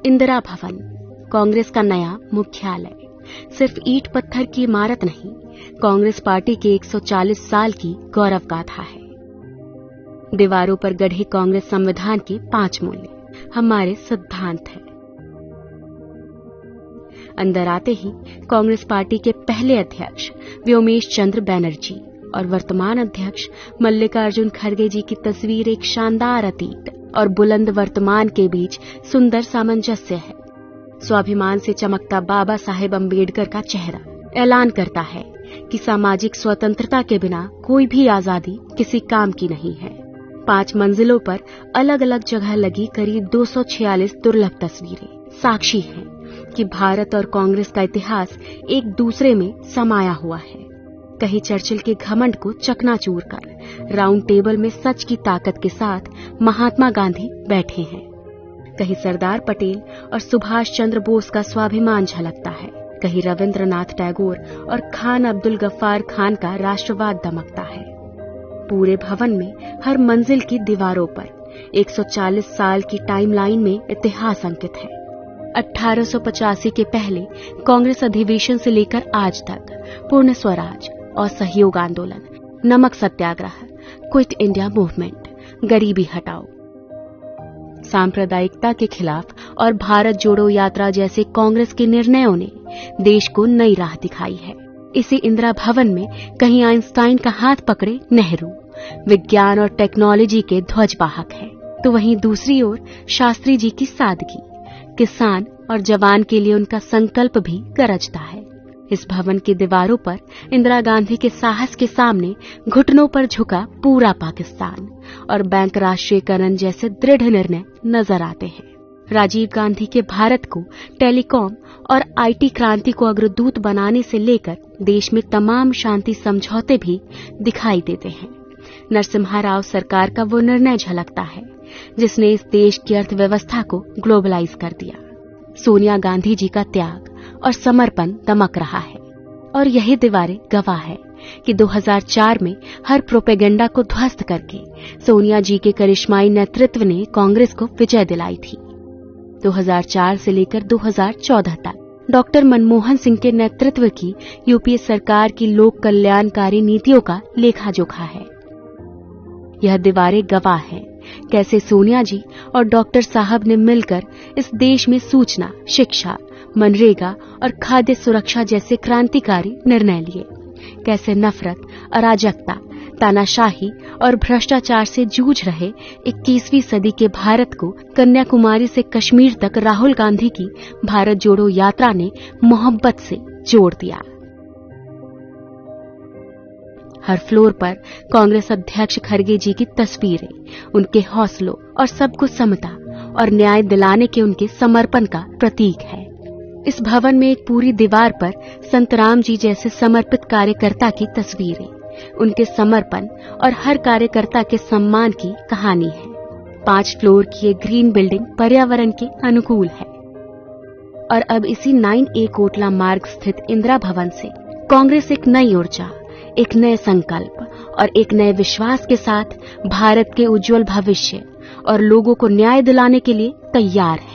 इंदिरा भवन, कांग्रेस का नया मुख्यालय, सिर्फ ईंट पत्थर की इमारत नहीं, कांग्रेस पार्टी के 140 साल की गौरव गाथा है। दीवारों पर गढ़े कांग्रेस संविधान के 5 मूल्य हमारे सिद्धांत हैं। अंदर आते ही कांग्रेस पार्टी के पहले अध्यक्ष व्योमेश चंद्र बैनर्जी और वर्तमान अध्यक्ष मल्लिकार्जुन खड़गे जी की तस्वीर एक शानदार अतीत और बुलंद वर्तमान के बीच सुंदर सामंजस्य है। स्वाभिमान से चमकता बाबा साहेब अम्बेडकर का चेहरा ऐलान करता है कि सामाजिक स्वतंत्रता के बिना कोई भी आजादी किसी काम की नहीं है। 5 मंजिलों पर अलग अलग जगह लगी करीब 246 दुर्लभ तस्वीरें साक्षी हैं कि भारत और कांग्रेस का इतिहास एक दूसरे में समाया हुआ है। कहीं चर्चिल के घमंड को चकनाचूर कर राउंड टेबल में सच की ताकत के साथ महात्मा गांधी बैठे हैं, कहीं सरदार पटेल और सुभाष चंद्र बोस का स्वाभिमान झलकता है, कहीं रविंद्रनाथ टैगोर और खान अब्दुल गफ्फार खान का राष्ट्रवाद दमकता है। पूरे भवन में हर मंजिल की दीवारों पर 140 साल की टाइमलाइन में इतिहास अंकित है। 1885 के पहले कांग्रेस अधिवेशन से लेकर आज तक पूर्ण स्वराज, असहयोग आंदोलन, नमक सत्याग्रह, क्विट इंडिया मूवमेंट, गरीबी हटाओ, सांप्रदायिकता के खिलाफ और भारत जोड़ो यात्रा जैसे कांग्रेस के निर्णयों ने देश को नई राह दिखाई है। इसी इंदिरा भवन में कहीं आइंस्टाइन का हाथ पकड़े नेहरू विज्ञान और टेक्नोलॉजी के ध्वजवाहक है, तो वहीं दूसरी ओर शास्त्री जी की सादगी, किसान और जवान के लिए उनका संकल्प भी गरजता है। इस भवन की दीवारों पर इंदिरा गांधी के साहस के सामने घुटनों पर झुका पूरा पाकिस्तान और बैंक राष्ट्रीयकरण जैसे दृढ़ निर्णय नजर आते हैं। राजीव गांधी के भारत को टेलीकॉम और आईटी क्रांति को अग्रदूत बनाने से लेकर देश में तमाम शांति समझौते भी दिखाई देते हैं। नरसिम्हा राव सरकार का वो निर्णय झलकता है जिसने इस देश की अर्थव्यवस्था को ग्लोबलाइज कर दिया। सोनिया गांधी जी का त्याग और समर्पण दमक रहा है और यही दीवारें गवाह है कि 2004 में हर प्रोपेगेंडा को ध्वस्त करके सोनिया जी के करिश्माई नेतृत्व ने कांग्रेस को विजय दिलाई थी। 2004 से लेकर 2014 तक डॉक्टर मनमोहन सिंह के नेतृत्व की यूपीए सरकार की लोक कल्याणकारी नीतियों का लेखा जोखा है। यह दीवारें गवाह हैं कैसे सोनिया जी और डॉक्टर साहब ने मिलकर इस देश में सूचना, शिक्षा, मनरेगा और खाद्य सुरक्षा जैसे क्रांतिकारी निर्णय लिए, कैसे नफरत, अराजकता, तानाशाही और भ्रष्टाचार से जूझ रहे 21वीं सदी के भारत को कन्याकुमारी से कश्मीर तक राहुल गांधी की भारत जोड़ो यात्रा ने मोहब्बत से जोड़ दिया। हर फ्लोर पर कांग्रेस अध्यक्ष खड़गे जी की तस्वीरें उनके हौसलों और सबको समता और न्याय दिलाने के उनके समर्पण का प्रतीक है। इस भवन में एक पूरी दीवार पर संत राम जी जैसे समर्पित कार्यकर्ता की तस्वीरें, उनके समर्पण और हर कार्यकर्ता के सम्मान की कहानी है। 5 फ्लोर की ये ग्रीन बिल्डिंग पर्यावरण के अनुकूल है और अब इसी 9A कोटला मार्ग स्थित इंदिरा भवन से कांग्रेस एक नई ऊर्जा, एक नए संकल्प और एक नए विश्वास के साथ भारत के उज्जवल भविष्य और लोगों को न्याय दिलाने के लिए तैयार है।